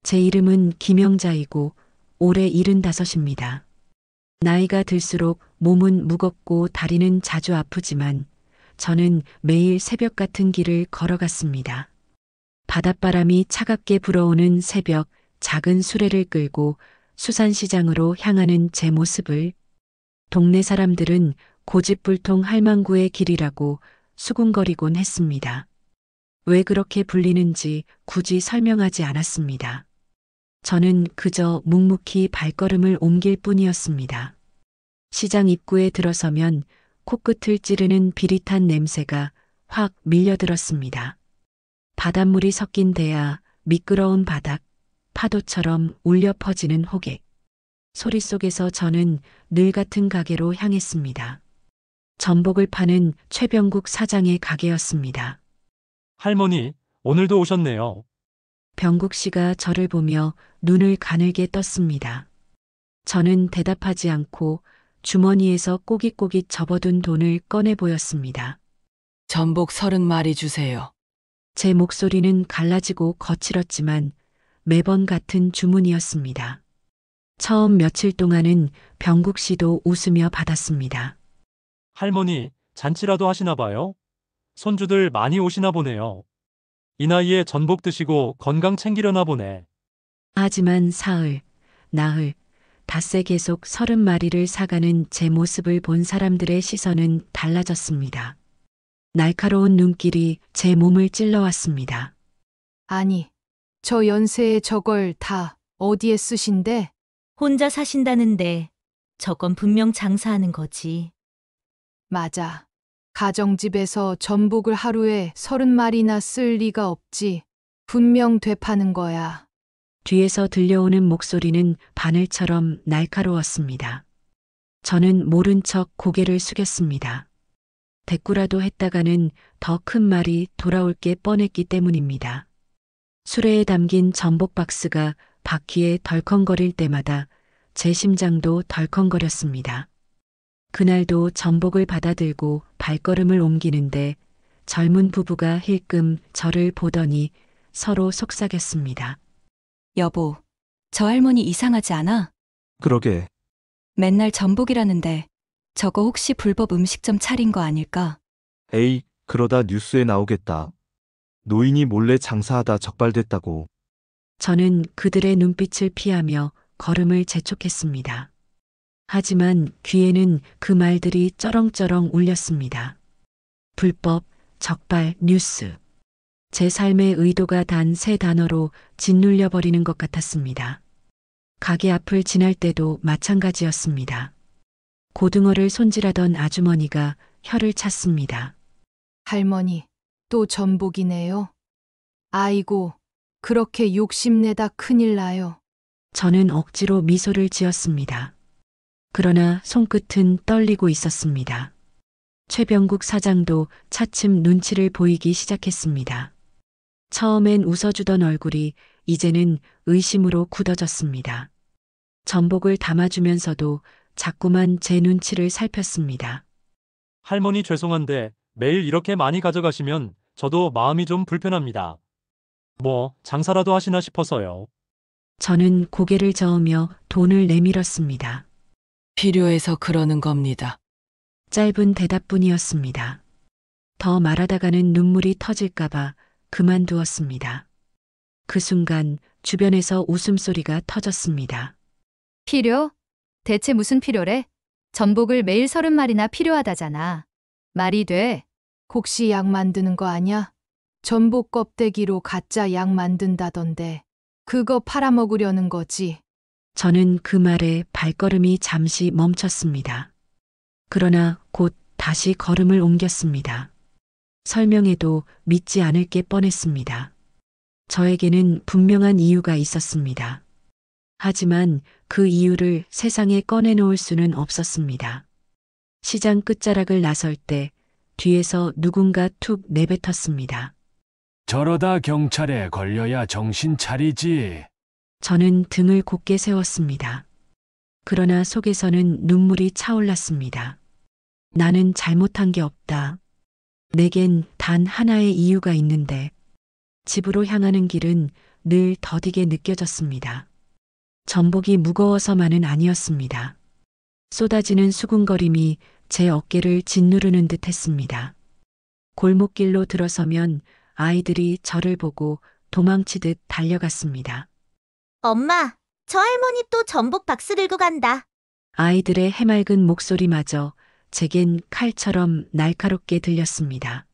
제 이름은 김영자이고 올해 75입니다. 나이가 들수록 몸은 무겁고 다리는 자주 아프지만 저는 매일 새벽 같은 길을 걸어갔습니다. 바닷바람이 차갑게 불어오는 새벽 작은 수레를 끌고 수산시장으로 향하는 제 모습을 동네 사람들은 고집불통 할망구의 길이라고 수군거리곤 했습니다. 왜 그렇게 불리는지 굳이 설명하지 않았습니다. 저는 그저 묵묵히 발걸음을 옮길 뿐이었습니다. 시장 입구에 들어서면 코끝을 찌르는 비릿한 냄새가 확 밀려들었습니다. 바닷물이 섞인 대야, 미끄러운 바닥, 파도처럼 울려 퍼지는 호객. 소리 속에서 저는 늘 같은 가게로 향했습니다. 전복을 파는 최병국 사장의 가게였습니다. 할머니, 오늘도 오셨네요. 병국 씨가 저를 보며 눈을 가늘게 떴습니다. 저는 대답하지 않고 주머니에서 꼬깃꼬깃 접어둔 돈을 꺼내 보였습니다. 전복 30마리 주세요. 제 목소리는 갈라지고 거칠었지만 매번 같은 주문이었습니다. 처음 며칠 동안은 병국 씨도 웃으며 받았습니다. 할머니, 잔치라도 하시나 봐요? 손주들 많이 오시나 보네요. 이 나이에 전복 드시고 건강 챙기려나 보네. 하지만 사흘, 나흘, 닷새 계속 30마리를 사가는 제 모습을 본 사람들의 시선은 달라졌습니다. 날카로운 눈길이 제 몸을 찔러왔습니다. 아니, 저 연세에 저걸 다 어디에 쓰신대? 혼자 사신다는데 저건 분명 장사하는 거지. 맞아. 가정집에서 전복을 하루에 30마리나 쓸 리가 없지. 분명 되파는 거야. 뒤에서 들려오는 목소리는 바늘처럼 날카로웠습니다. 저는 모른 척 고개를 숙였습니다. 대꾸라도 했다가는 더 큰 말이 돌아올 게 뻔했기 때문입니다. 수레에 담긴 전복 박스가 바퀴에 덜컹거릴 때마다 제 심장도 덜컹거렸습니다. 그날도 전복을 받아들고 발걸음을 옮기는데 젊은 부부가 힐끔 저를 보더니 서로 속삭였습니다. 여보, 저 할머니 이상하지 않아? 그러게. 맨날 전복이라는데 저거 혹시 불법 음식점 차린 거 아닐까? 에이, 그러다 뉴스에 나오겠다. 노인이 몰래 장사하다 적발됐다고. 저는 그들의 눈빛을 피하며 걸음을 재촉했습니다. 하지만 귀에는 그 말들이 쩌렁쩌렁 울렸습니다. 불법, 적발, 뉴스. 제 삶의 의도가 단 3단어로 짓눌려 버리는 것 같았습니다. 가게 앞을 지날 때도 마찬가지였습니다. 고등어를 손질하던 아주머니가 혀를 찼습니다. 할머니, 또 전복이네요. 아이고, 그렇게 욕심내다 큰일 나요. 저는 억지로 미소를 지었습니다. 그러나 손끝은 떨리고 있었습니다. 최병국 사장도 차츰 눈치를 보이기 시작했습니다. 처음엔 웃어주던 얼굴이 이제는 의심으로 굳어졌습니다. 전복을 담아주면서도 자꾸만 제 눈치를 살폈습니다. 할머니 죄송한데 매일 이렇게 많이 가져가시면 저도 마음이 좀 불편합니다. 뭐 장사라도 하시나 싶어서요. 저는 고개를 저으며 돈을 내밀었습니다. 필요해서 그러는 겁니다. 짧은 대답뿐이었습니다. 더 말하다가는 눈물이 터질까봐 그만두었습니다. 그 순간 주변에서 웃음소리가 터졌습니다. 필요? 대체 무슨 필요래? 전복을 매일 30마리나 필요하다잖아. 말이 돼. 혹시 약 만드는 거 아냐? 전복 껍데기로 가짜 약 만든다던데. 그거 팔아먹으려는 거지. 저는 그 말에 발걸음이 잠시 멈췄습니다. 그러나 곧 다시 걸음을 옮겼습니다. 설명해도 믿지 않을 게 뻔했습니다. 저에게는 분명한 이유가 있었습니다. 하지만 그 이유를 세상에 꺼내놓을 수는 없었습니다. 시장 끝자락을 나설 때 뒤에서 누군가 툭 내뱉었습니다. 저러다 경찰에 걸려야 정신 차리지. 저는 등을 곧게 세웠습니다. 그러나 속에서는 눈물이 차올랐습니다. 나는 잘못한 게 없다. 내겐 단 하나의 이유가 있는데 집으로 향하는 길은 늘 더디게 느껴졌습니다. 전복이 무거워서만은 아니었습니다. 쏟아지는 수군거림이 제 어깨를 짓누르는 듯 했습니다. 골목길로 들어서면 아이들이 저를 보고 도망치듯 달려갔습니다. 엄마, 저 할머니 또 전복 박스 들고 간다. 아이들의 해맑은 목소리마저 제겐 칼처럼 날카롭게 들렸습니다.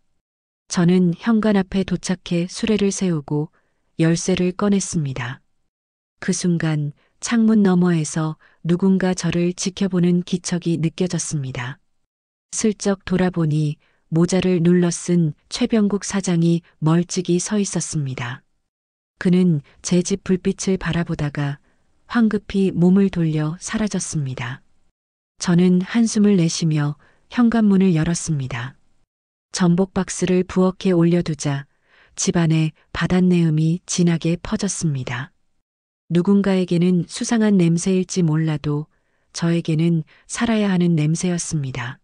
저는 현관 앞에 도착해 수레를 세우고 열쇠를 꺼냈습니다. 그 순간 창문 너머에서 누군가 저를 지켜보는 기척이 느껴졌습니다. 슬쩍 돌아보니 모자를 눌러 쓴 최병국 사장이 멀찍이 서 있었습니다. 그는 제 집 불빛을 바라보다가 황급히 몸을 돌려 사라졌습니다. 저는 한숨을 내쉬며 현관문을 열었습니다. 전복 박스를 부엌에 올려두자 집안에 바닷내음이 진하게 퍼졌습니다. 누군가에게는 수상한 냄새일지 몰라도 저에게는 살아야 하는 냄새였습니다.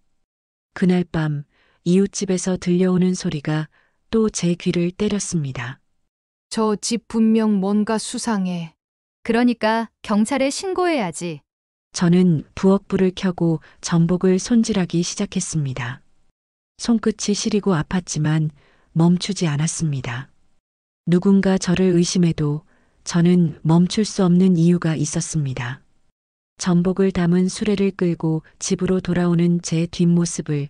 그날 밤 이웃집에서 들려오는 소리가 또 제 귀를 때렸습니다. 저 집 분명 뭔가 수상해. 그러니까 경찰에 신고해야지. 저는 부엌불을 켜고 전복을 손질하기 시작했습니다. 손끝이 시리고 아팠지만 멈추지 않았습니다. 누군가 저를 의심해도 저는 멈출 수 없는 이유가 있었습니다. 전복을 담은 수레를 끌고 집으로 돌아오는 제 뒷모습을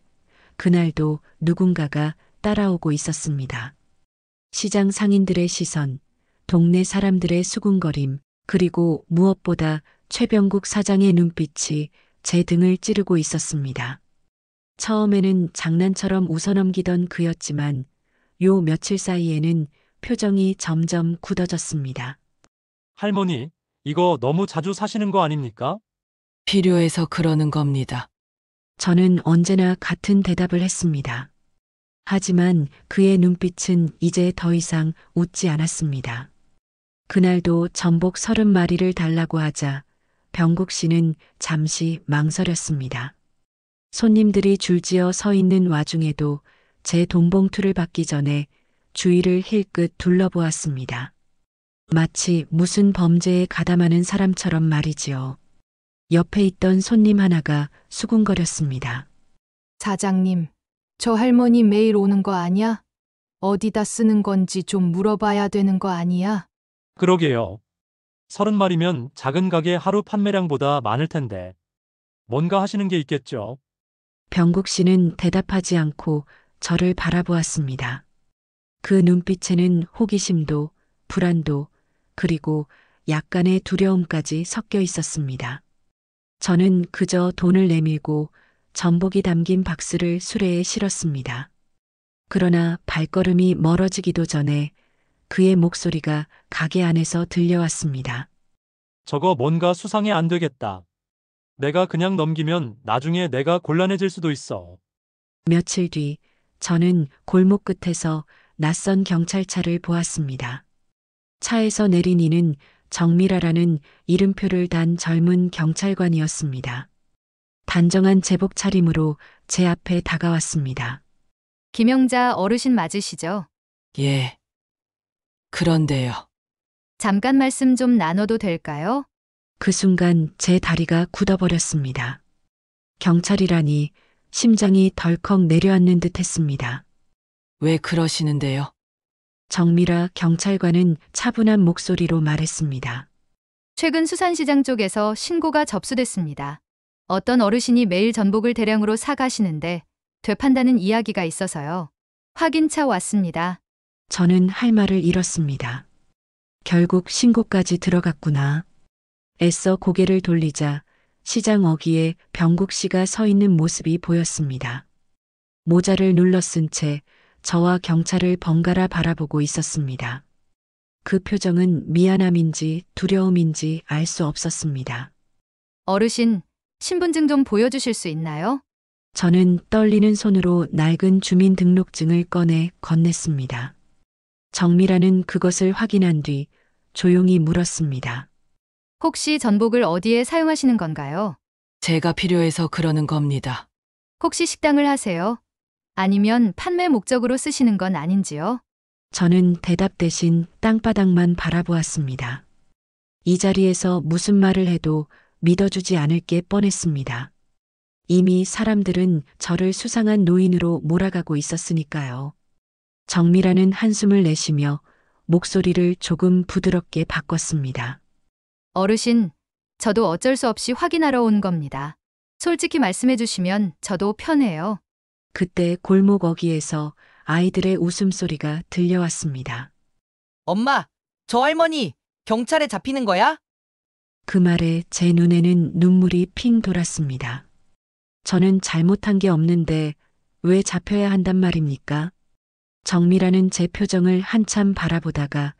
그날도 누군가가 따라오고 있었습니다. 시장 상인들의 시선, 동네 사람들의 수군거림, 그리고 무엇보다 최병국 사장의 눈빛이 제 등을 찌르고 있었습니다. 처음에는 장난처럼 웃어넘기던 그였지만 요 며칠 사이에는 표정이 점점 굳어졌습니다. 할머니, 이거 너무 자주 사시는 거 아닙니까? 필요해서 그러는 겁니다. 저는 언제나 같은 대답을 했습니다. 하지만 그의 눈빛은 이제 더 이상 웃지 않았습니다. 그날도 전복 30마리를 달라고 하자 병국 씨는 잠시 망설였습니다. 손님들이 줄지어 서 있는 와중에도 제 돈봉투를 받기 전에 주위를 힐끗 둘러보았습니다. 마치 무슨 범죄에 가담하는 사람처럼 말이지요. 옆에 있던 손님 하나가 수군거렸습니다. 사장님, 저 할머니 매일 오는 거 아니야? 어디다 쓰는 건지 좀 물어봐야 되는 거 아니야? 그러게요. 30마리면 작은 가게 하루 판매량보다 많을 텐데. 뭔가 하시는 게 있겠죠. 병국 씨는 대답하지 않고 저를 바라보았습니다. 그 눈빛에는 호기심도, 불안도, 그리고 약간의 두려움까지 섞여 있었습니다. 저는 그저 돈을 내밀고 전복이 담긴 박스를 수레에 실었습니다. 그러나 발걸음이 멀어지기도 전에 그의 목소리가 가게 안에서 들려왔습니다. 저거 뭔가 수상해 안 되겠다. 내가 그냥 넘기면 나중에 내가 곤란해질 수도 있어. 며칠 뒤 저는 골목 끝에서 낯선 경찰차를 보았습니다. 차에서 내린 이는 정미라라는 이름표를 단 젊은 경찰관이었습니다. 단정한 제복 차림으로 제 앞에 다가왔습니다. 김영자 어르신 맞으시죠? 예. 그런데요. 잠깐 말씀 좀 나눠도 될까요? 그 순간 제 다리가 굳어버렸습니다. 경찰이라니 심장이 덜컥 내려앉는 듯 했습니다. 왜 그러시는데요? 정미라 경찰관은 차분한 목소리로 말했습니다. 최근 수산시장 쪽에서 신고가 접수됐습니다. 어떤 어르신이 매일 전복을 대량으로 사가시는데 되판다는 이야기가 있어서요. 확인차 왔습니다. 저는 할 말을 잃었습니다. 결국 신고까지 들어갔구나. 애써 고개를 돌리자 시장 어귀에 병국 씨가 서 있는 모습이 보였습니다. 모자를 눌러 쓴 채 저와 경찰을 번갈아 바라보고 있었습니다. 그 표정은 미안함인지 두려움인지 알 수 없었습니다. 어르신, 신분증 좀 보여주실 수 있나요? 저는 떨리는 손으로 낡은 주민등록증을 꺼내 건넸습니다. 정미라는 그것을 확인한 뒤 조용히 물었습니다. 혹시 전복을 어디에 사용하시는 건가요? 제가 필요해서 그러는 겁니다. 혹시 식당을 하세요? 아니면 판매 목적으로 쓰시는 건 아닌지요? 저는 대답 대신 땅바닥만 바라보았습니다. 이 자리에서 무슨 말을 해도 믿어주지 않을 게 뻔했습니다. 이미 사람들은 저를 수상한 노인으로 몰아가고 있었으니까요. 정미라는 한숨을 내쉬며 목소리를 조금 부드럽게 바꿨습니다. 어르신, 저도 어쩔 수 없이 확인하러 온 겁니다. 솔직히 말씀해 주시면 저도 편해요. 그때 골목 어귀에서 아이들의 웃음소리가 들려왔습니다. 엄마, 저 할머니 경찰에 잡히는 거야? 그 말에 제 눈에는 눈물이 핑 돌았습니다. 저는 잘못한 게 없는데 왜 잡혀야 한단 말입니까? 정미라는 제 표정을 한참 바라보다가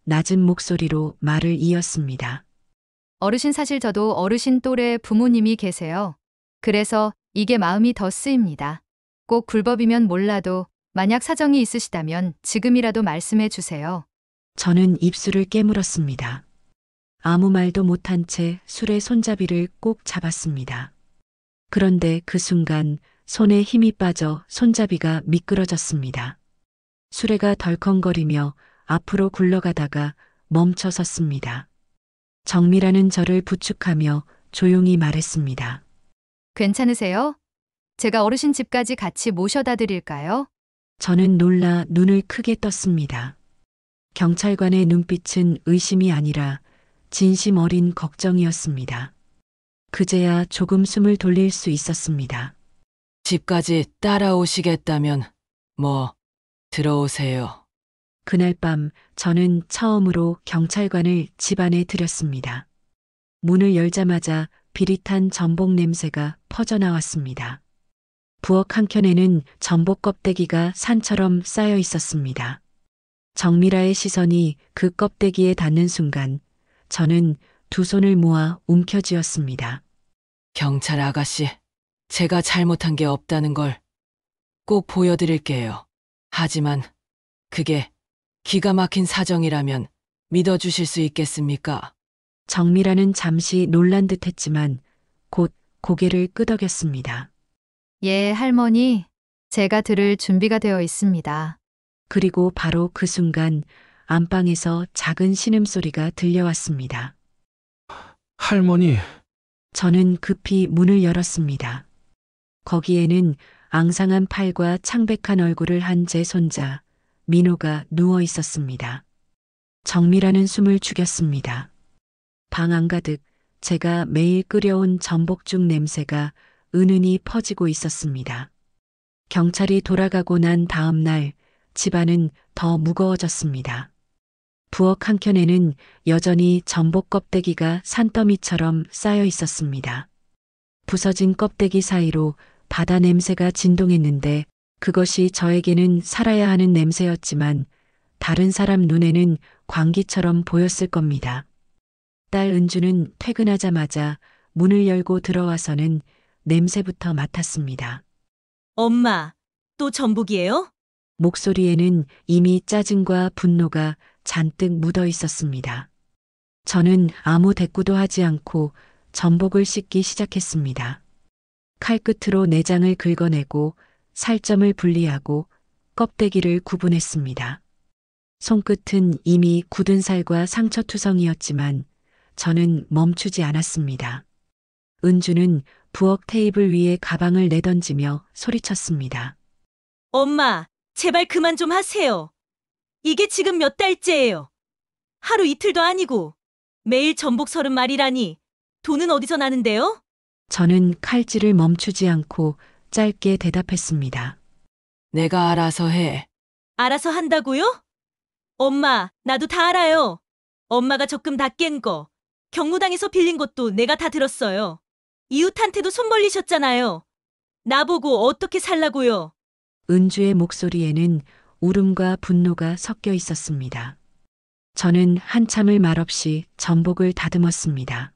낮은 목소리로 말을 이었습니다. 어르신 사실 저도 어르신 또래 부모님이 계세요. 그래서 이게 마음이 더 쓰입니다. 꼭 불법이면 몰라도 만약 사정이 있으시다면 지금이라도 말씀해 주세요. 저는 입술을 깨물었습니다. 아무 말도 못한 채 술의 손잡이를 꼭 잡았습니다. 그런데 그 순간 손에 힘이 빠져 손잡이가 미끄러졌습니다. 수레가 덜컹거리며 앞으로 굴러가다가 멈춰 섰습니다. 정미라는 저를 부축하며 조용히 말했습니다. 괜찮으세요? 제가 어르신 집까지 같이 모셔다 드릴까요? 저는 놀라 눈을 크게 떴습니다. 경찰관의 눈빛은 의심이 아니라 진심 어린 걱정이었습니다. 그제야 조금 숨을 돌릴 수 있었습니다. 집까지 따라오시겠다면 들어오세요. 그날 밤 저는 처음으로 경찰관을 집 안에 들였습니다. 문을 열자마자 비릿한 전복 냄새가 퍼져나왔습니다. 부엌 한켠에는 전복 껍데기가 산처럼 쌓여 있었습니다. 정미라의 시선이 그 껍데기에 닿는 순간 저는 두 손을 모아 움켜쥐었습니다. 경찰 아가씨, 제가 잘못한 게 없다는 걸 꼭 보여드릴게요. 하지만 그게 기가 막힌 사정이라면 믿어주실 수 있겠습니까? 정미라는 잠시 놀란 듯 했지만 곧 고개를 끄덕였습니다. 예, 할머니. 제가 들을 준비가 되어 있습니다. 그리고 바로 그 순간 안방에서 작은 신음소리가 들려왔습니다. 할머니, 저는 급히 문을 열었습니다. 거기에는 앙상한 팔과 창백한 얼굴을 한 제 손자 민호가 누워 있었습니다. 정미라는 숨을 죽였습니다. 방 안가득 제가 매일 끓여온 전복죽 냄새가 은은히 퍼지고 있었습니다. 경찰이 돌아가고 난 다음 날 집안은 더 무거워졌습니다. 부엌 한켠에는 여전히 전복 껍데기가 산더미처럼 쌓여 있었습니다. 부서진 껍데기 사이로 바다 냄새가 진동했는데 그것이 저에게는 살아야 하는 냄새였지만 다른 사람 눈에는 광기처럼 보였을 겁니다. 딸 은주는 퇴근하자마자 문을 열고 들어와서는 냄새부터 맡았습니다. 엄마, 또 전복이에요? 목소리에는 이미 짜증과 분노가 잔뜩 묻어 있었습니다. 저는 아무 대꾸도 하지 않고 전복을 씻기 시작했습니다. 칼끝으로 내장을 긁어내고 살점을 분리하고 껍데기를 구분했습니다. 손끝은 이미 굳은 살과 상처투성이었지만 저는 멈추지 않았습니다. 은주는 부엌 테이블 위에 가방을 내던지며 소리쳤습니다. 엄마, 제발 그만 좀 하세요. 이게 지금 몇 달째예요. 하루 이틀도 아니고 매일 전복 30마리라니 돈은 어디서 나는데요? 저는 칼질을 멈추지 않고 짧게 대답했습니다. 내가 알아서 해. 알아서 한다고요? 엄마, 나도 다 알아요. 엄마가 적금 다 깬 거, 경로당에서 빌린 것도 내가 다 들었어요. 이웃한테도 손 벌리셨잖아요. 나보고 어떻게 살라고요? 은주의 목소리에는 울음과 분노가 섞여 있었습니다. 저는 한참을 말없이 전복을 다듬었습니다.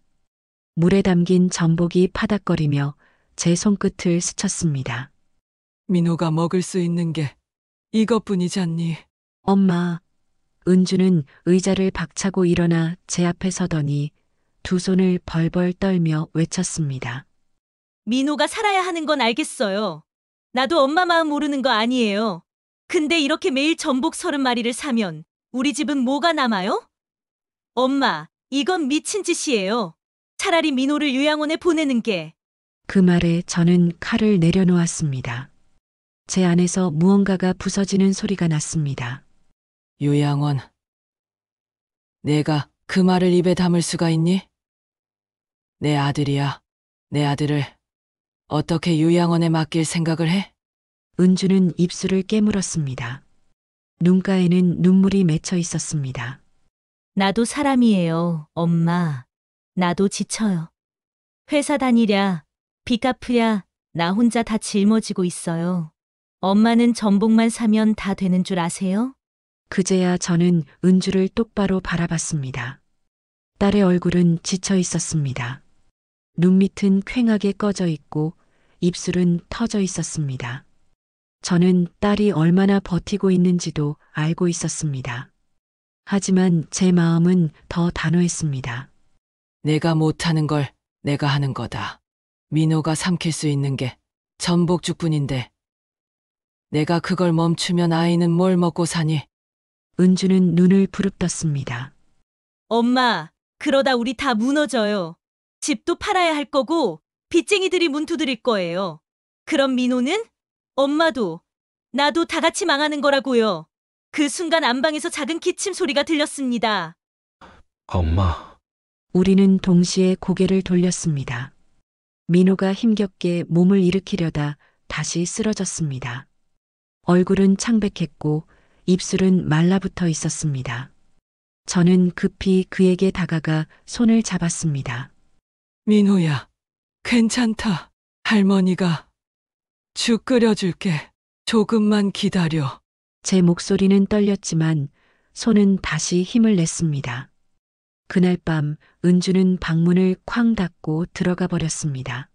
물에 담긴 전복이 파닥거리며 제 손끝을 스쳤습니다. 민호가 먹을 수 있는 게 이것뿐이잖니. 엄마, 은주는 의자를 박차고 일어나 제 앞에 서더니 두 손을 벌벌 떨며 외쳤습니다. 민호가 살아야 하는 건 알겠어요. 나도 엄마 마음 모르는 거 아니에요. 근데 이렇게 매일 전복 30마리를 사면 우리 집은 뭐가 남아요? 엄마, 이건 미친 짓이에요. 차라리 민호를 요양원에 보내는 게. 그 말에 저는 칼을 내려놓았습니다. 제 안에서 무언가가 부서지는 소리가 났습니다. 요양원. 내가 그 말을 입에 담을 수가 있니? 내 아들이야. 내 아들을 어떻게 요양원에 맡길 생각을 해? 은주는 입술을 깨물었습니다. 눈가에는 눈물이 맺혀 있었습니다. 나도 사람이에요, 엄마. 나도 지쳐요. 회사 다니랴, 빚 갚으랴, 나 혼자 다 짊어지고 있어요. 엄마는 전복만 사면 다 되는 줄 아세요? 그제야 저는 은주를 똑바로 바라봤습니다. 딸의 얼굴은 지쳐 있었습니다. 눈밑은 퀭하게 꺼져 있고 입술은 터져 있었습니다. 저는 딸이 얼마나 버티고 있는지도 알고 있었습니다. 하지만 제 마음은 더 단호했습니다. 내가 못하는 걸 내가 하는 거다. 민호가 삼킬 수 있는 게 전복죽뿐인데 내가 그걸 멈추면 아이는 뭘 먹고 사니? 은주는 눈을 부릅떴습니다. 엄마, 그러다 우리 다 무너져요. 집도 팔아야 할 거고 빚쟁이들이 문 두드릴 거예요. 그럼 민호는? 엄마도, 나도 다 같이 망하는 거라고요. 그 순간 안방에서 작은 기침 소리가 들렸습니다. 엄마. 우리는 동시에 고개를 돌렸습니다. 민호가 힘겹게 몸을 일으키려다 다시 쓰러졌습니다. 얼굴은 창백했고 입술은 말라붙어 있었습니다. 저는 급히 그에게 다가가 손을 잡았습니다. 민호야, 괜찮다. 할머니가 죽 끓여줄게. 조금만 기다려. 제 목소리는 떨렸지만 손은 다시 힘을 냈습니다. 그날 밤 은주는 방문을 쾅 닫고 들어가 버렸습니다.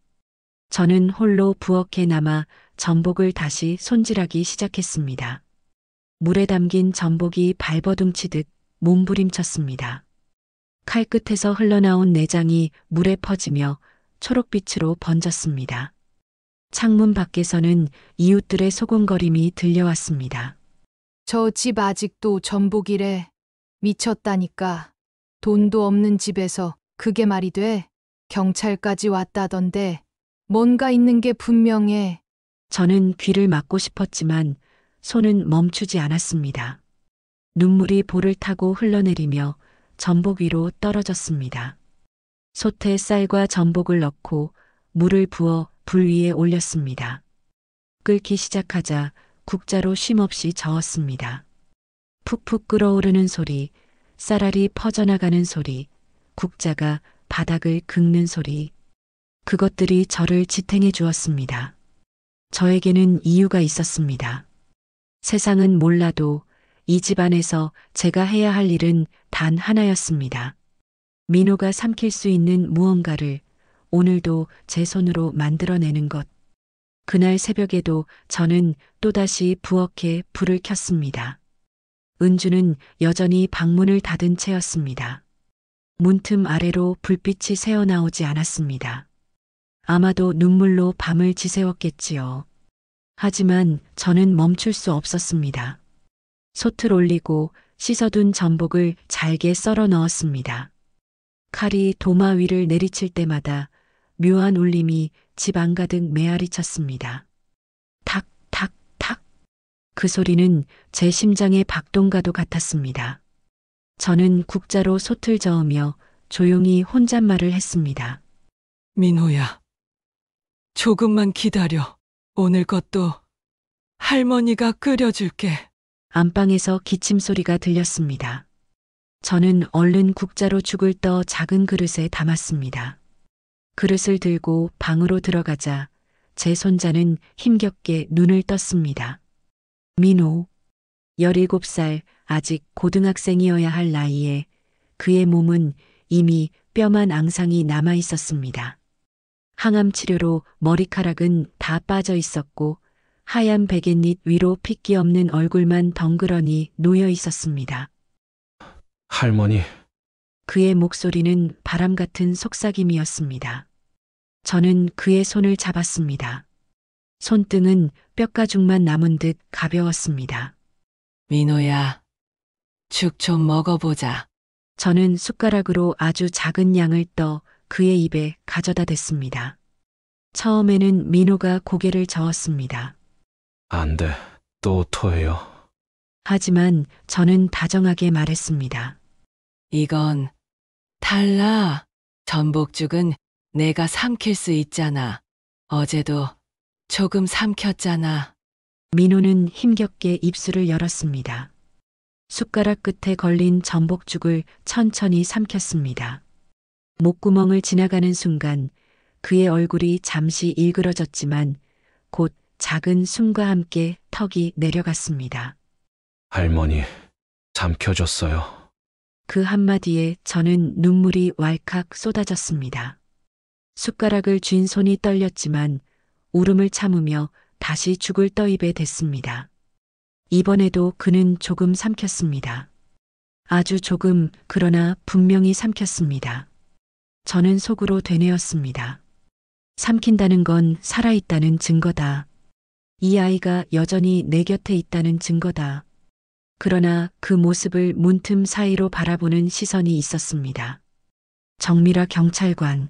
저는 홀로 부엌에 남아 전복을 다시 손질하기 시작했습니다. 물에 담긴 전복이 발버둥치듯 몸부림쳤습니다. 칼끝에서 흘러나온 내장이 물에 퍼지며 초록빛으로 번졌습니다. 창문 밖에서는 이웃들의 소곤거림이 들려왔습니다. 저 집 아직도 전복이래. 미쳤다니까. 돈도 없는 집에서 그게 말이 돼? 경찰까지 왔다던데. 뭔가 있는 게 분명해. 저는 귀를 막고 싶었지만 손은 멈추지 않았습니다. 눈물이 볼을 타고 흘러내리며 전복 위로 떨어졌습니다. 솥에 쌀과 전복을 넣고 물을 부어 불 위에 올렸습니다. 끓기 시작하자 국자로 쉼없이 저었습니다. 푹푹 끓어오르는 소리, 쌀알이 퍼져나가는 소리, 국자가 바닥을 긁는 소리. 그것들이 저를 지탱해 주었습니다. 저에게는 이유가 있었습니다. 세상은 몰라도 이 집안에서 제가 해야 할 일은 단 하나였습니다. 민호가 삼킬 수 있는 무언가를 오늘도 제 손으로 만들어내는 것. 그날 새벽에도 저는 또다시 부엌에 불을 켰습니다. 은주는 여전히 방문을 닫은 채였습니다. 문틈 아래로 불빛이 새어나오지 않았습니다. 아마도 눈물로 밤을 지새웠겠지요. 하지만 저는 멈출 수 없었습니다. 솥을 올리고 씻어둔 전복을 잘게 썰어 넣었습니다. 칼이 도마 위를 내리칠 때마다 묘한 울림이 집 안가득 메아리쳤습니다. 탁, 탁, 탁. 그 소리는 제 심장의 박동과도 같았습니다. 저는 국자로 솥을 저으며 조용히 혼잣말을 했습니다. 민호야, 조금만 기다려. 오늘 것도 할머니가 끓여줄게. 안방에서 기침 소리가 들렸습니다. 저는 얼른 국자로 죽을 떠 작은 그릇에 담았습니다. 그릇을 들고 방으로 들어가자 제 손자는 힘겹게 눈을 떴습니다. 민호, 17살 아직 고등학생이어야 할 나이에 그의 몸은 이미 뼈만 앙상이 남아 있었습니다. 항암 치료로 머리카락은 다 빠져 있었고 하얀 베갯잎 위로 핏기 없는 얼굴만 덩그러니 놓여 있었습니다. 할머니. 그의 목소리는 바람 같은 속삭임이었습니다. 저는 그의 손을 잡았습니다. 손등은 뼈가죽만 남은 듯 가벼웠습니다. 민호야, 죽 좀 먹어보자. 저는 숟가락으로 아주 작은 양을 떠 그의 입에 가져다 댔습니다. 처음에는 민호가 고개를 저었습니다. 안 돼. 또 토해요. 하지만 저는 다정하게 말했습니다. 이건 달라. 전복죽은 내가 삼킬 수 있잖아. 어제도 조금 삼켰잖아. 민호는 힘겹게 입술을 열었습니다. 숟가락 끝에 걸린 전복죽을 천천히 삼켰습니다. 목구멍을 지나가는 순간 그의 얼굴이 잠시 일그러졌지만 곧 작은 숨과 함께 턱이 내려갔습니다. 할머니, 삼켜줬어요. 그 한마디에 저는 눈물이 왈칵 쏟아졌습니다. 숟가락을 쥔 손이 떨렸지만 울음을 참으며 다시 죽을 떠 입에 댔습니다. 이번에도 그는 조금 삼켰습니다. 아주 조금, 그러나 분명히 삼켰습니다. 저는 속으로 되뇌었습니다. 삼킨다는 건 살아있다는 증거다. 이 아이가 여전히 내 곁에 있다는 증거다. 그러나 그 모습을 문틈 사이로 바라보는 시선이 있었습니다. 정미라 경찰관.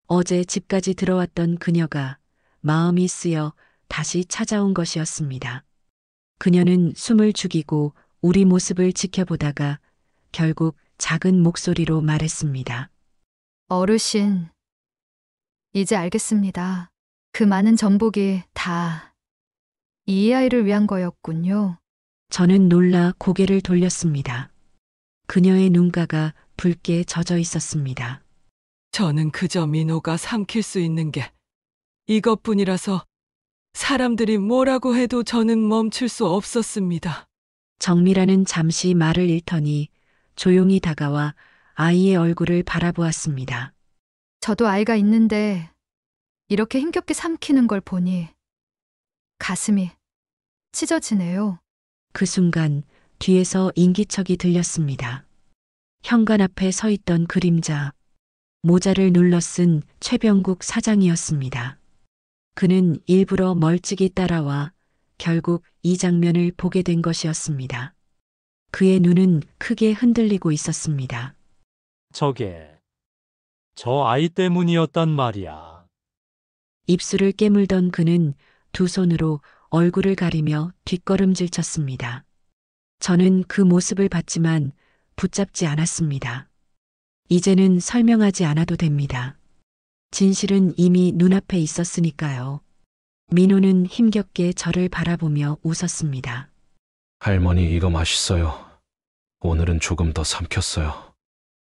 어제 집까지 들어왔던 그녀가 마음이 쓰여 다시 찾아온 것이었습니다. 그녀는 숨을 죽이고 우리 모습을 지켜보다가 결국 작은 목소리로 말했습니다. 어르신, 이제 알겠습니다. 그 많은 전복이 다 이 아이를 위한 거였군요. 저는 놀라 고개를 돌렸습니다. 그녀의 눈가가 붉게 젖어 있었습니다. 저는 그저 민호가 삼킬 수 있는 게 이것뿐이라서 사람들이 뭐라고 해도 저는 멈출 수 없었습니다. 정미라는 잠시 말을 잃더니 조용히 다가와 아이의 얼굴을 바라보았습니다. 저도 아이가 있는데 이렇게 힘겹게 삼키는 걸 보니 가슴이 찢어지네요. 그 순간 뒤에서 인기척이 들렸습니다. 현관 앞에 서 있던 그림자, 모자를 눌러 쓴 최병국 사장이었습니다. 그는 일부러 멀찍이 따라와 결국 이 장면을 보게 된 것이었습니다. 그의 눈은 크게 흔들리고 있었습니다. 저게 저 아이 때문이었단 말이야. 입술을 깨물던 그는 두 손으로 얼굴을 가리며 뒷걸음질 쳤습니다. 저는 그 모습을 봤지만 붙잡지 않았습니다. 이제는 설명하지 않아도 됩니다. 진실은 이미 눈앞에 있었으니까요. 민호는 힘겹게 저를 바라보며 웃었습니다. 할머니, 이거 맛있어요. 오늘은 조금 더 삼켰어요.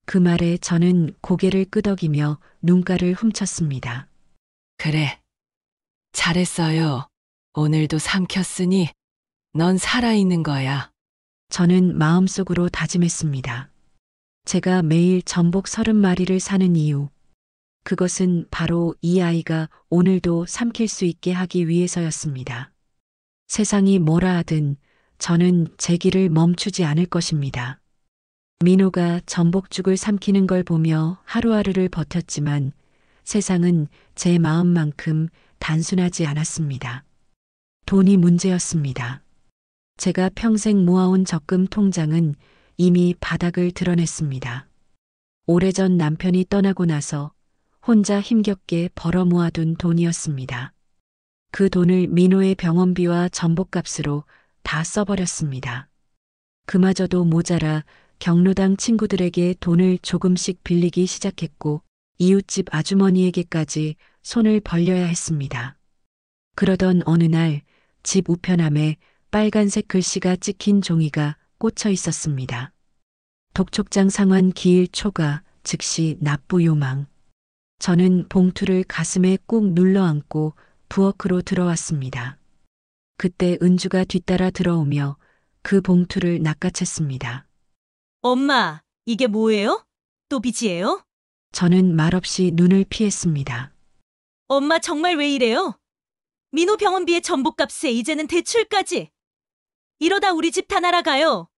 그 말에 저는 고개를 끄덕이며 눈가를 훔쳤습니다. 그래, 잘했어요. 오늘도 삼켰으니 넌 살아있는 거야. 저는 마음속으로 다짐했습니다. 제가 매일 전복 30마리를 사는 이유, 그것은 바로 이 아이가 오늘도 삼킬 수 있게 하기 위해서였습니다. 세상이 뭐라 하든 저는 제 길을 멈추지 않을 것입니다. 민호가 전복죽을 삼키는 걸 보며 하루하루를 버텼지만 세상은 제 마음만큼 단순하지 않았습니다. 돈이 문제였습니다. 제가 평생 모아온 적금 통장은 이미 바닥을 드러냈습니다. 오래전 남편이 떠나고 나서 혼자 힘겹게 벌어 모아둔 돈이었습니다. 그 돈을 민호의 병원비와 전복값으로 다 써버렸습니다. 그마저도 모자라 경로당 친구들에게 돈을 조금씩 빌리기 시작했고 이웃집 아주머니에게까지 손을 벌려야 했습니다. 그러던 어느 날 집 우편함에 빨간색 글씨가 찍힌 종이가 꽂혀 있었습니다. 독촉장 상환 기일 초과, 즉시 납부 요망. 저는 봉투를 가슴에 꾹 눌러안고 부엌으로 들어왔습니다. 그때 은주가 뒤따라 들어오며 그 봉투를 낚아챘습니다. 엄마, 이게 뭐예요? 또 빚이에요? 저는 말없이 눈을 피했습니다. 엄마 정말 왜 이래요? 민호 병원비의 전복값에 이제는 대출까지. 이러다 우리 집 다 날아가요.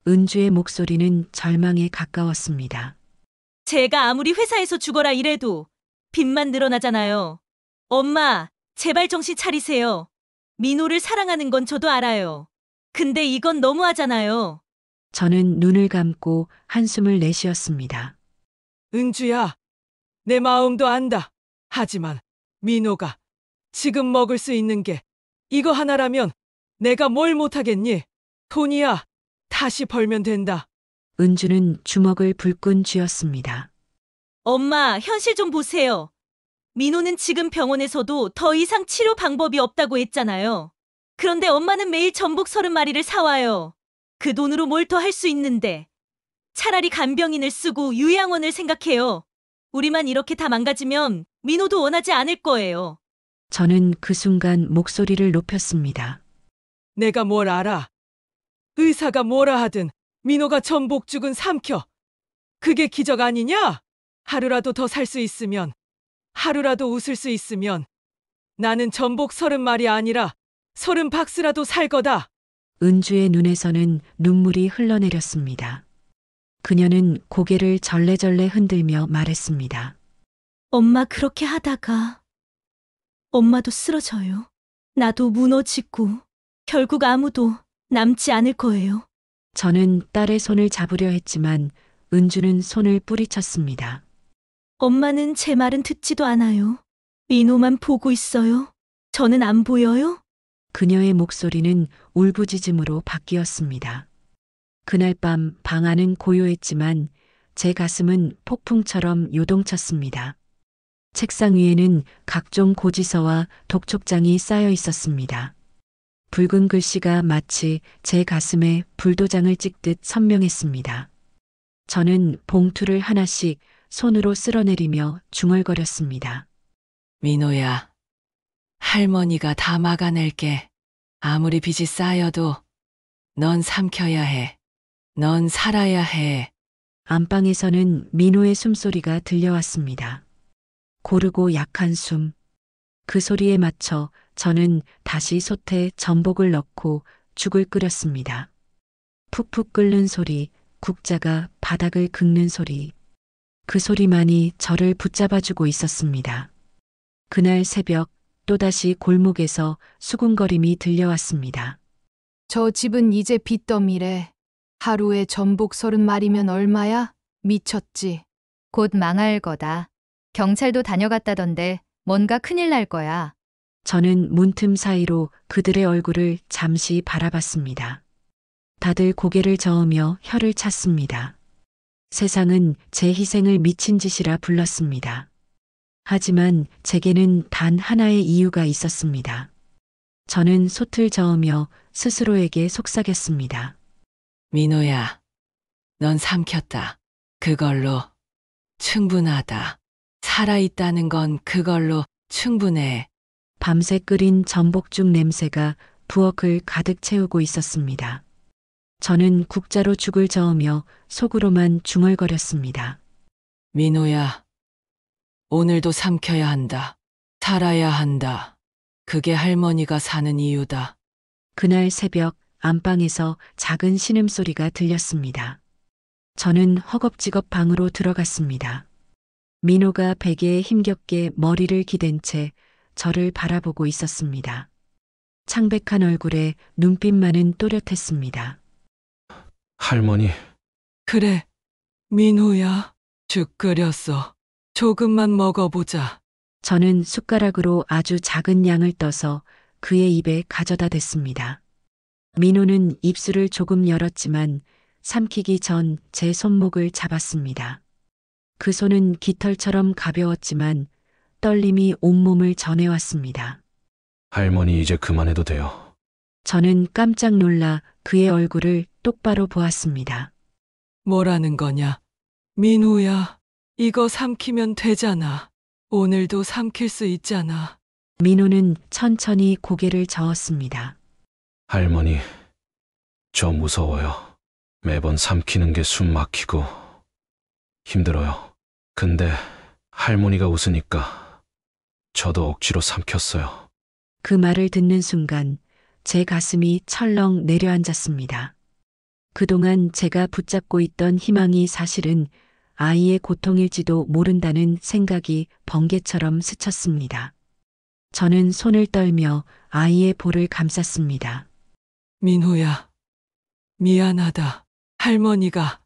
은주의 목소리는 절망에 가까웠습니다. 제가 아무리 회사에서 죽어라 이래도 빚만 늘어나잖아요. 엄마, 제발 정신 차리세요. 민호를 사랑하는 건 저도 알아요. 근데 이건 너무하잖아요. 저는 눈을 감고 한숨을 내쉬었습니다. 은주야, 내 마음도 안다. 하지만 민호가 지금 먹을 수 있는 게 이거 하나라면 내가 뭘 못하겠니? 돈이야, 다시 벌면 된다. 은주는 주먹을 불끈 쥐었습니다. 엄마, 현실 좀 보세요. 민호는 지금 병원에서도 더 이상 치료 방법이 없다고 했잖아요. 그런데 엄마는 매일 전복 30마리를 사와요. 그 돈으로 뭘 더 할 수 있는데. 차라리 간병인을 쓰고 요양원을 생각해요. 우리만 이렇게 다 망가지면 민호도 원하지 않을 거예요. 저는 그 순간 목소리를 높였습니다. 내가 뭘 알아? 의사가 뭐라 하든 민호가 전복죽은 삼켜. 그게 기적 아니냐? 하루라도 더 살 수 있으면, 하루라도 웃을 수 있으면 나는 전복 30마리 아니라 30박스라도 살 거다. 은주의 눈에서는 눈물이 흘러내렸습니다. 그녀는 고개를 절레절레 흔들며 말했습니다. 엄마 그렇게 하다가 엄마도 쓰러져요. 나도 무너지고 결국 아무도 남지 않을 거예요. 저는 딸의 손을 잡으려 했지만 은주는 손을 뿌리쳤습니다. 엄마는 제 말은 듣지도 않아요. 민호만 보고 있어요. 저는 안 보여요? 그녀의 목소리는 울부짖음으로 바뀌었습니다. 그날 밤 방 안은 고요했지만 제 가슴은 폭풍처럼 요동쳤습니다. 책상 위에는 각종 고지서와 독촉장이 쌓여 있었습니다. 붉은 글씨가 마치 제 가슴에 불도장을 찍듯 선명했습니다. 저는 봉투를 하나씩 손으로 쓸어내리며 중얼거렸습니다. 민호야, 할머니가 다 막아낼게. 아무리 빚이 쌓여도 넌 삼켜야 해. 넌 살아야 해. 안방에서는 민호의 숨소리가 들려왔습니다. 고르고 약한 숨. 그 소리에 맞춰 저는 다시 솥에 전복을 넣고 죽을 끓였습니다. 푹푹 끓는 소리, 국자가 바닥을 긁는 소리. 그 소리만이 저를 붙잡아주고 있었습니다. 그날 새벽 또다시 골목에서 수군거림이 들려왔습니다. 저 집은 이제 빚더미래. 하루에 전복 30마리면 얼마야? 미쳤지. 곧 망할 거다. 경찰도 다녀갔다던데 뭔가 큰일 날 거야. 저는 문틈 사이로 그들의 얼굴을 잠시 바라봤습니다. 다들 고개를 저으며 혀를 찼습니다. 세상은 제 희생을 미친 짓이라 불렀습니다. 하지만 제게는 단 하나의 이유가 있었습니다. 저는 솥을 저으며 스스로에게 속삭였습니다. 민호야, 넌 삼켰다. 그걸로 충분하다. 살아있다는 건 그걸로 충분해. 밤새 끓인 전복죽 냄새가 부엌을 가득 채우고 있었습니다. 저는 국자로 죽을 저으며 속으로만 중얼거렸습니다. 민호야, 오늘도 삼켜야 한다. 살아야 한다. 그게 할머니가 사는 이유다. 그날 새벽 안방에서 작은 신음소리가 들렸습니다. 저는 허겁지겁 방으로 들어갔습니다. 민호가 베개에 힘겹게 머리를 기댄 채 저를 바라보고 있었습니다. 창백한 얼굴에 눈빛만은 또렷했습니다. 할머니, 그래, 민호야. 죽 끓였어. 조금만 먹어보자. 저는 숟가락으로 아주 작은 양을 떠서 그의 입에 가져다 댔습니다. 민호는 입술을 조금 열었지만 삼키기 전 제 손목을 잡았습니다. 그 손은 깃털처럼 가벼웠지만 떨림이 온몸을 전해왔습니다. 할머니 이제 그만해도 돼요. 저는 깜짝 놀라 그의 얼굴을 똑바로 보았습니다. 뭐라는 거냐? 민호야, 이거 삼키면 되잖아. 오늘도 삼킬 수 있잖아. 민호는 천천히 고개를 저었습니다. 할머니, 저 무서워요. 매번 삼키는 게 숨 막히고 힘들어요. 근데 할머니가 웃으니까 저도 억지로 삼켰어요. 그 말을 듣는 순간 제 가슴이 철렁 내려앉았습니다. 그동안 제가 붙잡고 있던 희망이 사실은 아이의 고통일지도 모른다는 생각이 번개처럼 스쳤습니다. 저는 손을 떨며 아이의 볼을 감쌌습니다. 민호야, 미안하다. 할머니가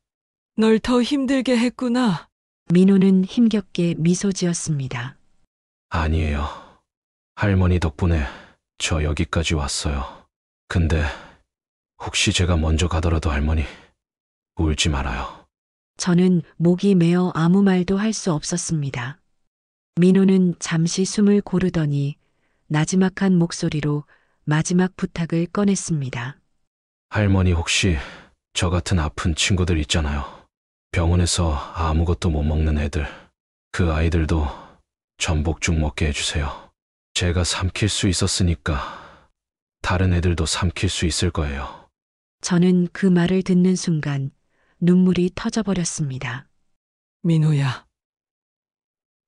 널 더 힘들게 했구나. 민호는 힘겹게 미소 지었습니다. 아니에요. 할머니 덕분에 저 여기까지 왔어요. 근데 혹시 제가 먼저 가더라도 할머니 울지 말아요. 저는 목이 메어 아무 말도 할 수 없었습니다. 민호는 잠시 숨을 고르더니 나지막한 목소리로 마지막 부탁을 꺼냈습니다. 할머니 혹시 저 같은 아픈 친구들 있잖아요. 병원에서 아무것도 못 먹는 애들. 그 아이들도 전복죽 먹게 해주세요. 제가 삼킬 수 있었으니까 다른 애들도 삼킬 수 있을 거예요. 저는 그 말을 듣는 순간 눈물이 터져버렸습니다. 민호야,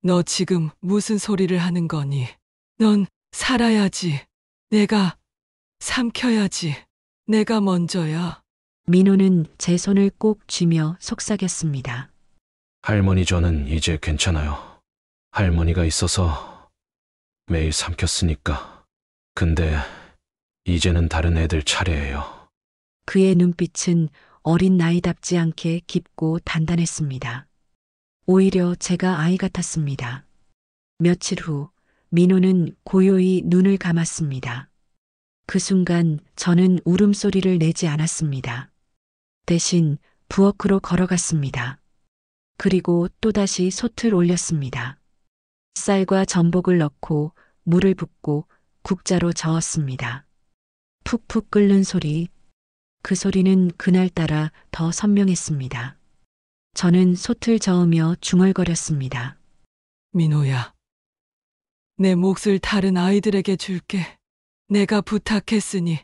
너 지금 무슨 소리를 하는 거니? 넌 살아야지. 내가 삼켜야지. 내가 먼저야. 민호는 제 손을 꼭 쥐며 속삭였습니다. 할머니 저는 이제 괜찮아요. 할머니가 있어서 매일 삼켰으니까. 근데 이제는 다른 애들 차례예요. 그의 눈빛은 어린 나이답지 않게 깊고 단단했습니다. 오히려 제가 아이 같았습니다. 며칠 후 민호는 고요히 눈을 감았습니다. 그 순간 저는 울음소리를 내지 않았습니다. 대신 부엌으로 걸어갔습니다. 그리고 또다시 솥을 올렸습니다. 쌀과 전복을 넣고 물을 붓고 국자로 저었습니다. 푹푹 끓는 소리, 그 소리는 그날따라 더 선명했습니다. 저는 솥을 저으며 중얼거렸습니다. 민호야, 내 몫을 다른 아이들에게 줄게. 내가 부탁했으니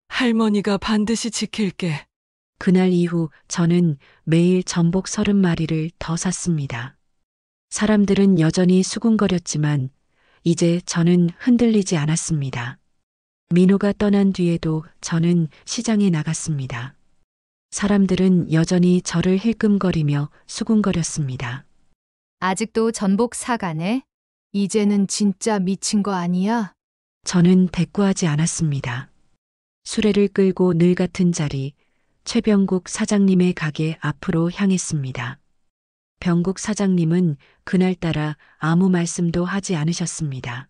할머니가 반드시 지킬게. 그날 이후 저는 매일 전복 30마리를 더 샀습니다. 사람들은 여전히 수군거렸지만 이제 저는 흔들리지 않았습니다. 민호가 떠난 뒤에도 저는 시장에 나갔습니다. 사람들은 여전히 저를 힐끔거리며 수군거렸습니다. 아직도 전복 사가네? 이제는 진짜 미친 거 아니야? 저는 대꾸하지 않았습니다. 수레를 끌고 늘 같은 자리, 최병국 사장님의 가게 앞으로 향했습니다. 병국 사장님은 그날따라 아무 말씀도 하지 않으셨습니다.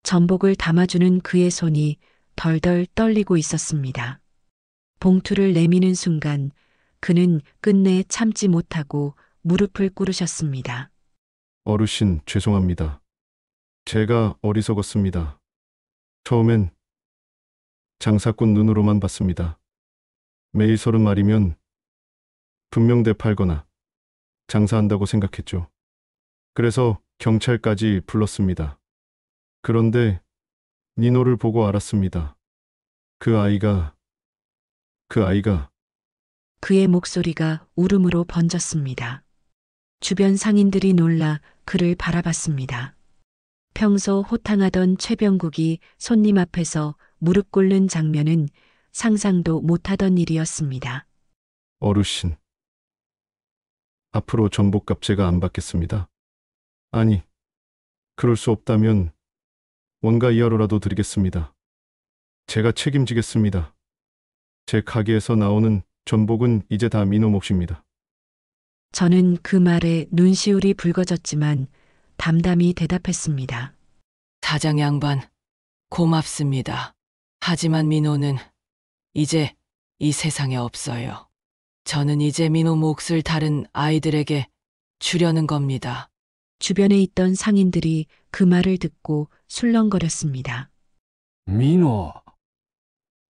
전복을 담아주는 그의 손이 덜덜 떨리고 있었습니다. 봉투를 내미는 순간 그는 끝내 참지 못하고 무릎을 꿇으셨습니다. 어르신, 죄송합니다. 제가 어리석었습니다. 처음엔 장사꾼 눈으로만 봤습니다. 매일 30마리면 분명대 팔거나 장사한다고 생각했죠. 그래서 경찰까지 불렀습니다. 그런데 니노를 보고 알았습니다. 그 아이가 그의 목소리가 울음으로 번졌습니다. 주변 상인들이 놀라 그를 바라봤습니다. 평소 호탕하던 최병국이 손님 앞에서 무릎 꿇는 장면은 상상도 못하던 일이었습니다. 어르신, 앞으로 전복값 제가 안 받겠습니다. 아니, 그럴 수 없다면 원가 이하로라도 드리겠습니다. 제가 책임지겠습니다. 제 가게에서 나오는 전복은 이제 다 민호 몫입니다. 저는 그 말에 눈시울이 붉어졌지만 담담히 대답했습니다. 사장 양반, 고맙습니다. 하지만 민호는 이제 이 세상에 없어요. 저는 이제 민호 몫을 다른 아이들에게 주려는 겁니다. 주변에 있던 상인들이 그 말을 듣고 술렁거렸습니다. 민호.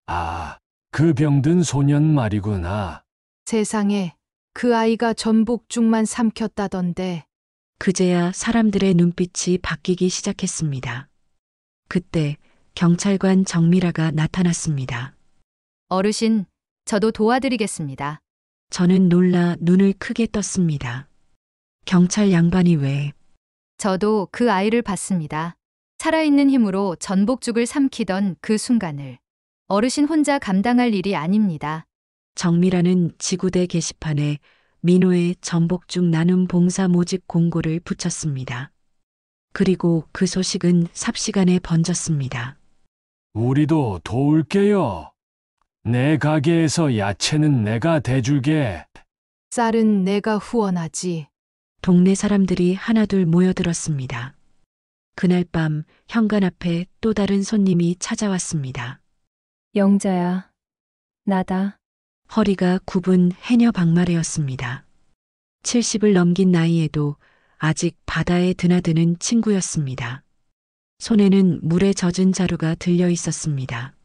아, 그 병든 소년 말이구나. 세상에, 그 아이가 전복죽만 삼켰다던데. 그제야 사람들의 눈빛이 바뀌기 시작했습니다. 그때 경찰관 정미라가 나타났습니다. 어르신, 저도 도와드리겠습니다. 저는 놀라 눈을 크게 떴습니다. 경찰 양반이 왜? 저도 그 아이를 봤습니다. 살아있는 힘으로 전복죽을 삼키던 그 순간을. 어르신 혼자 감당할 일이 아닙니다. 정미라는 지구대 게시판에 민호의 전복죽 나눔 봉사 모집 공고를 붙였습니다. 그리고 그 소식은 삽시간에 번졌습니다. 우리도 도울게요. 내 가게에서 야채는 내가 대줄게. 쌀은 내가 후원하지. 동네 사람들이 하나둘 모여들었습니다. 그날 밤 현관 앞에 또 다른 손님이 찾아왔습니다. 영자야, 나다. 허리가 굽은 해녀 박마레였습니다. 70을 넘긴 나이에도 아직 바다에 드나드는 친구였습니다. 손에는 물에 젖은 자루가 들려 있었습니다.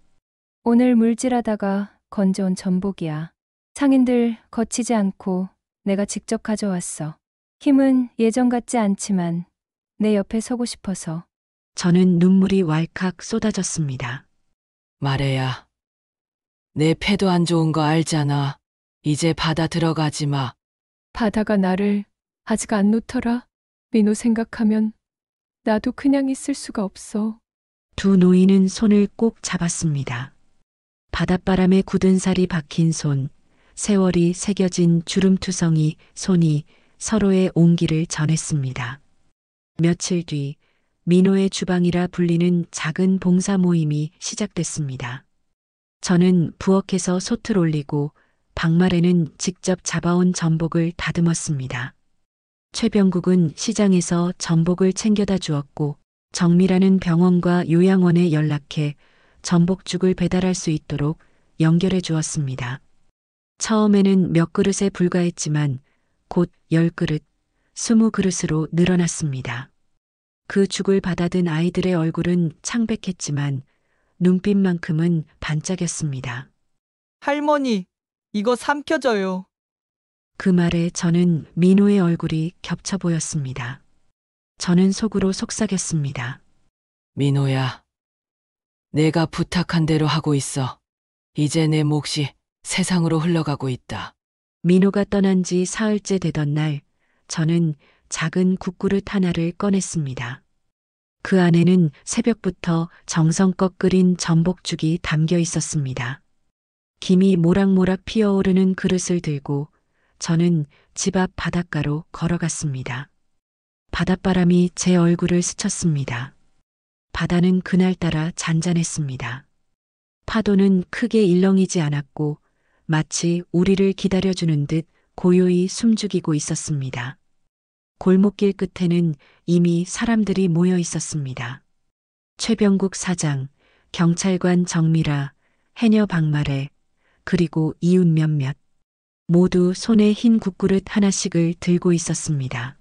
오늘 물질하다가 건져온 전복이야. 상인들 거치지 않고 내가 직접 가져왔어. 힘은 예전 같지 않지만 내 옆에 서고 싶어서. 저는 눈물이 왈칵 쏟아졌습니다. 마레야, 내 패도 안 좋은 거 알잖아. 이제 바다 들어가지 마. 바다가 나를 아직 안 놓더라. 민호 생각하면 나도 그냥 있을 수가 없어. 두 노인은 손을 꼭 잡았습니다. 바닷바람에 굳은 살이 박힌 손, 세월이 새겨진 주름투성이 손이 서로의 온기를 전했습니다. 며칠 뒤 민호의 주방이라 불리는 작은 봉사 모임이 시작됐습니다. 저는 부엌에서 솥을 올리고 박마레는 직접 잡아온 전복을 다듬었습니다. 최병국은 시장에서 전복을 챙겨다 주었고 정미라는 병원과 요양원에 연락해 전복죽을 배달할 수 있도록 연결해 주었습니다. 처음에는 몇 그릇에 불과했지만 곧 10그릇, 20그릇으로 늘어났습니다. 그 죽을 받아든 아이들의 얼굴은 창백했지만 눈빛만큼은 반짝였습니다. 할머니, 이거 삼켜줘요. 그 말에 저는 민호의 얼굴이 겹쳐 보였습니다. 저는 속으로 속삭였습니다. 민호야, 내가 부탁한 대로 하고 있어. 이제 내 몫이 세상으로 흘러가고 있다. 민호가 떠난 지 사흘째 되던 날, 저는 작은 국그릇 하나를 꺼냈습니다. 그 안에는 새벽부터 정성껏 끓인 전복죽이 담겨 있었습니다. 김이 모락모락 피어오르는 그릇을 들고 저는 집 앞 바닷가로 걸어갔습니다. 바닷바람이 제 얼굴을 스쳤습니다. 바다는 그날따라 잔잔했습니다. 파도는 크게 일렁이지 않았고 마치 우리를 기다려주는 듯 고요히 숨죽이고 있었습니다. 골목길 끝에는 이미 사람들이 모여 있었습니다. 최병국 사장, 경찰관 정미라, 해녀 박마레, 그리고 이웃 몇몇. 모두 손에 흰 국그릇 하나씩을 들고 있었습니다.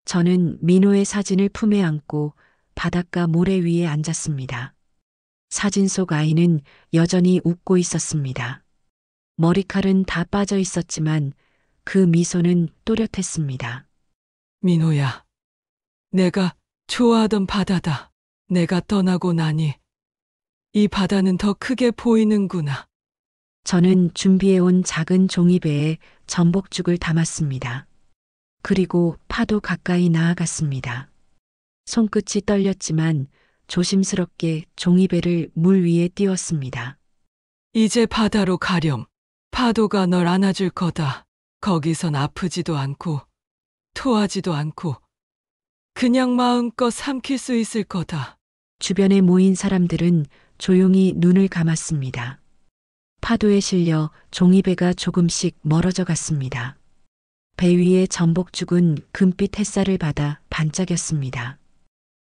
저는 민호의 사진을 품에 안고 바닷가 모래 위에 앉았습니다. 사진 속 아이는 여전히 웃고 있었습니다. 머리칼은 다 빠져 있었지만 그 미소는 또렷했습니다. 민호야, 내가 좋아하던 바다다. 내가 떠나고 나니 이 바다는 더 크게 보이는구나. 저는 준비해온 작은 종이배에 전복죽을 담았습니다. 그리고 파도 가까이 나아갔습니다. 손끝이 떨렸지만 조심스럽게 종이배를 물 위에 띄웠습니다. 이제 바다로 가렴. 파도가 널 안아줄 거다. 거기선 아프지도 않고 토하지도 않고 그냥 마음껏 삼킬 수 있을 거다. 주변에 모인 사람들은 조용히 눈을 감았습니다. 파도에 실려 종이배가 조금씩 멀어져 갔습니다. 배 위의 전복죽은 금빛 햇살을 받아 반짝였습니다.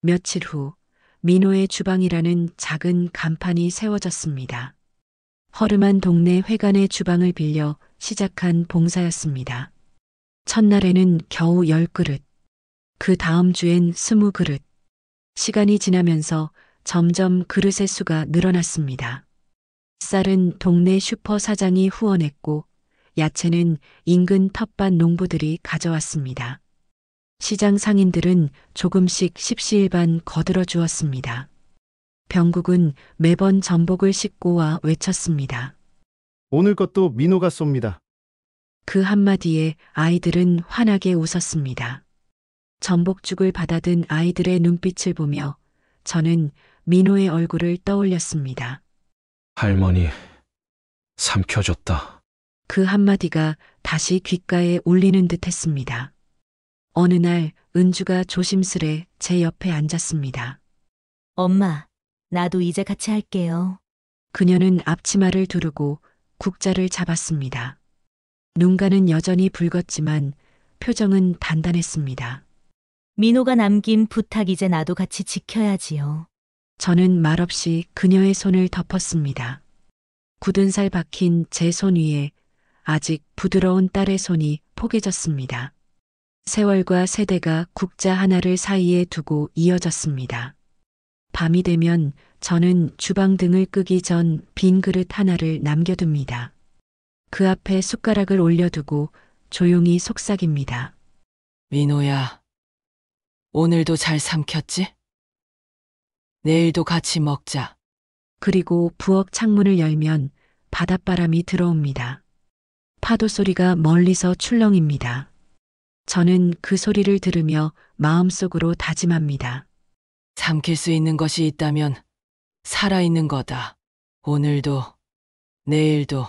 며칠 후 민호의 주방이라는 작은 간판이 세워졌습니다. 허름한 동네 회관의 주방을 빌려 시작한 봉사였습니다. 첫날에는 겨우 10그릇, 그 다음 주엔 20그릇. 시간이 지나면서 점점 그릇의 수가 늘어났습니다. 쌀은 동네 슈퍼 사장이 후원했고 야채는 인근 텃밭 농부들이 가져왔습니다. 시장 상인들은 조금씩 십시일반 거들어 주었습니다. 병국은 매번 전복을 싣고 와 외쳤습니다. 오늘 것도 민호가 쏩니다. 그 한마디에 아이들은 환하게 웃었습니다. 전복죽을 받아든 아이들의 눈빛을 보며 저는 민호의 얼굴을 떠올렸습니다. 할머니, 삼켜줬다. 그 한마디가 다시 귓가에 울리는 듯 했습니다. 어느 날 은주가 조심스레 제 옆에 앉았습니다. 엄마, 나도 이제 같이 할게요. 그녀는 앞치마를 두르고 국자를 잡았습니다. 눈가는 여전히 붉었지만 표정은 단단했습니다. 민호가 남긴 부탁 이제 나도 같이 지켜야지요. 저는 말없이 그녀의 손을 덮었습니다. 굳은 살 박힌 제 손 위에 아직 부드러운 딸의 손이 포개졌습니다. 세월과 세대가 국자 하나를 사이에 두고 이어졌습니다. 밤이 되면 저는 주방 등을 끄기 전 빈 그릇 하나를 남겨둡니다. 그 앞에 숟가락을 올려두고 조용히 속삭입니다. 민호야, 오늘도 잘 삼켰지? 내일도 같이 먹자. 그리고 부엌 창문을 열면 바닷바람이 들어옵니다. 파도 소리가 멀리서 출렁입니다. 저는 그 소리를 들으며 마음속으로 다짐합니다. 삼킬 수 있는 것이 있다면 살아있는 거다. 오늘도, 내일도.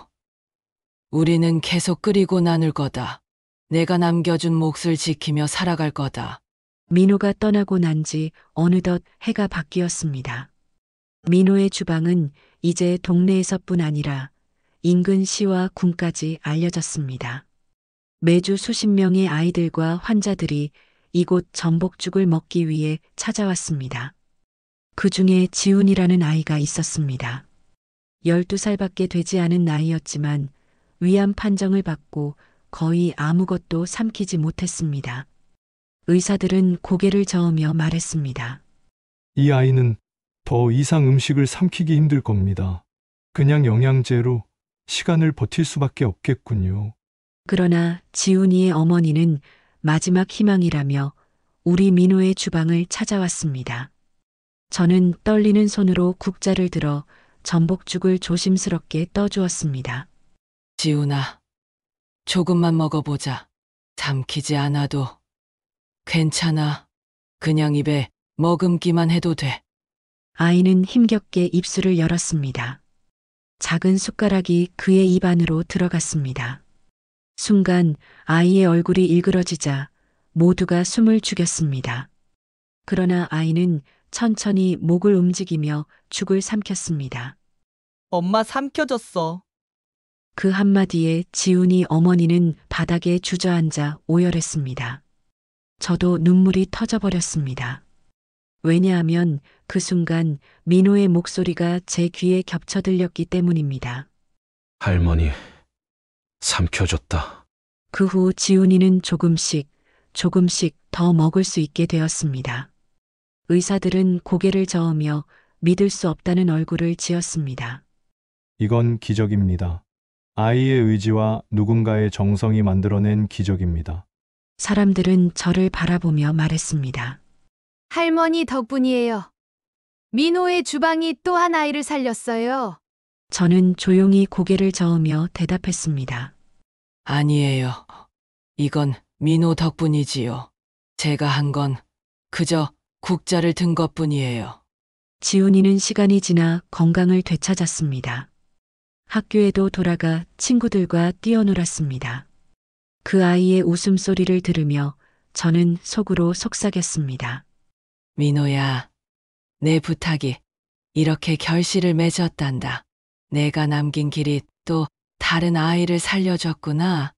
우리는 계속 끓이고 나눌 거다. 내가 남겨준 몫을 지키며 살아갈 거다. 민호가 떠나고 난 지 어느덧 해가 바뀌었습니다. 민호의 주방은 이제 동네에서뿐 아니라 인근 시와 군까지 알려졌습니다. 매주 수십 명의 아이들과 환자들이 이곳 전복죽을 먹기 위해 찾아왔습니다. 그 중에 지훈이라는 아이가 있었습니다. 12살밖에 되지 않은 나이였지만 위암 판정을 받고 거의 아무것도 삼키지 못했습니다. 의사들은 고개를 저으며 말했습니다. 이 아이는 더 이상 음식을 삼키기 힘들 겁니다. 그냥 영양제로 시간을 버틸 수밖에 없겠군요. 그러나 지훈이의 어머니는 마지막 희망이라며 우리 민호의 주방을 찾아왔습니다. 저는 떨리는 손으로 국자를 들어 전복죽을 조심스럽게 떠주었습니다. 지훈아, 조금만 먹어보자. 삼키지 않아도 괜찮아. 그냥 입에 머금기만 해도 돼. 아이는 힘겹게 입술을 열었습니다. 작은 숟가락이 그의 입 안으로 들어갔습니다. 순간 아이의 얼굴이 일그러지자 모두가 숨을 죽였습니다. 그러나 아이는 천천히 목을 움직이며 죽을 삼켰습니다. 엄마 삼켜줬어. 그 한마디에 지훈이 어머니는 바닥에 주저앉아 오열했습니다. 저도 눈물이 터져버렸습니다. 왜냐하면 그 순간 민호의 목소리가 제 귀에 겹쳐 들렸기 때문입니다. 할머니, 삼켜줬다. 그 후 지훈이는 조금씩 더 먹을 수 있게 되었습니다. 의사들은 고개를 저으며 믿을 수 없다는 얼굴을 지었습니다. 이건 기적입니다. 아이의 의지와 누군가의 정성이 만들어낸 기적입니다. 사람들은 저를 바라보며 말했습니다. 할머니 덕분이에요. 민호의 주방이 또 한 아이를 살렸어요. 저는 조용히 고개를 저으며 대답했습니다. 아니에요. 이건 민호 덕분이지요. 제가 한 건 그저 국자를 든 것뿐이에요. 지훈이는 시간이 지나 건강을 되찾았습니다. 학교에도 돌아가 친구들과 뛰어놀았습니다. 그 아이의 웃음소리를 들으며 저는 속으로 속삭였습니다. 민호야, 내 부탁이 이렇게 결실을 맺었단다. 내가 남긴 길이 또 다른 아이를 살려줬구나.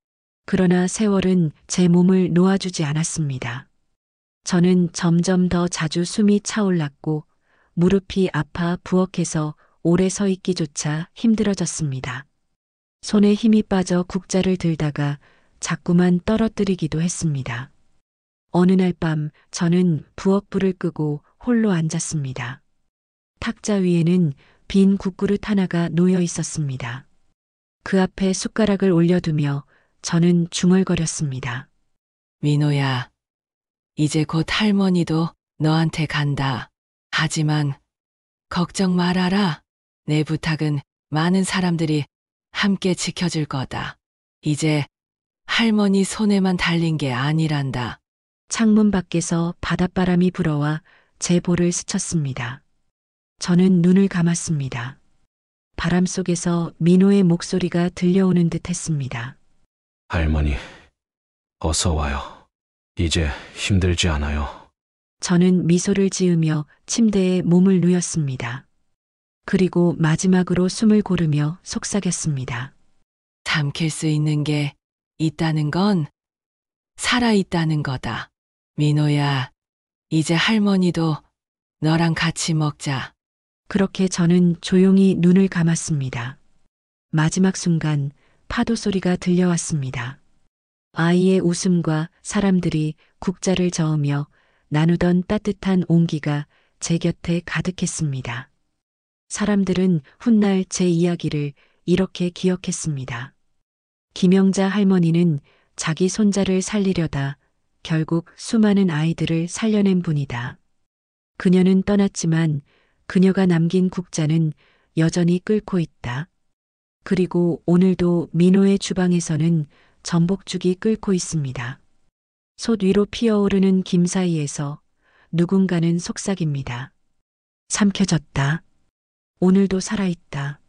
그러나 세월은 제 몸을 놓아주지 않았습니다. 저는 점점 더 자주 숨이 차올랐고 무릎이 아파 부엌에서 오래 서 있기조차 힘들어졌습니다. 손에 힘이 빠져 국자를 들다가 자꾸만 떨어뜨리기도 했습니다. 어느 날 밤 저는 부엌 불을 끄고 홀로 앉았습니다. 탁자 위에는 빈 국그릇 하나가 놓여 있었습니다. 그 앞에 숟가락을 올려두며 저는 중얼거렸습니다. 민호야, 이제 곧 할머니도 너한테 간다. 하지만 걱정 말아라. 내 부탁은 많은 사람들이 함께 지켜줄 거다. 이제 할머니 손에만 달린 게 아니란다. 창문 밖에서 바닷바람이 불어와 제 볼을 스쳤습니다. 저는 눈을 감았습니다. 바람 속에서 민호의 목소리가 들려오는 듯 했습니다. 할머니, 어서 와요. 이제 힘들지 않아요. 저는 미소를 지으며 침대에 몸을 누였습니다. 그리고 마지막으로 숨을 고르며 속삭였습니다. 삼킬 수 있는 게 있다는 건 살아있다는 거다. 민호야, 이제 할머니도 너랑 같이 먹자. 그렇게 저는 조용히 눈을 감았습니다. 마지막 순간 파도 소리가 들려왔습니다. 아이의 웃음과 사람들이 국자를 저으며 나누던 따뜻한 온기가 제 곁에 가득했습니다. 사람들은 훗날 제 이야기를 이렇게 기억했습니다. 김영자 할머니는 자기 손자를 살리려다 결국 수많은 아이들을 살려낸 분이다. 그녀는 떠났지만 그녀가 남긴 국자는 여전히 끓고 있다. 그리고 오늘도 민호의 주방에서는 전복죽이 끓고 있습니다. 솥 위로 피어오르는 김 사이에서 누군가는 속삭입니다. 삼켜졌다. 오늘도 살아있다.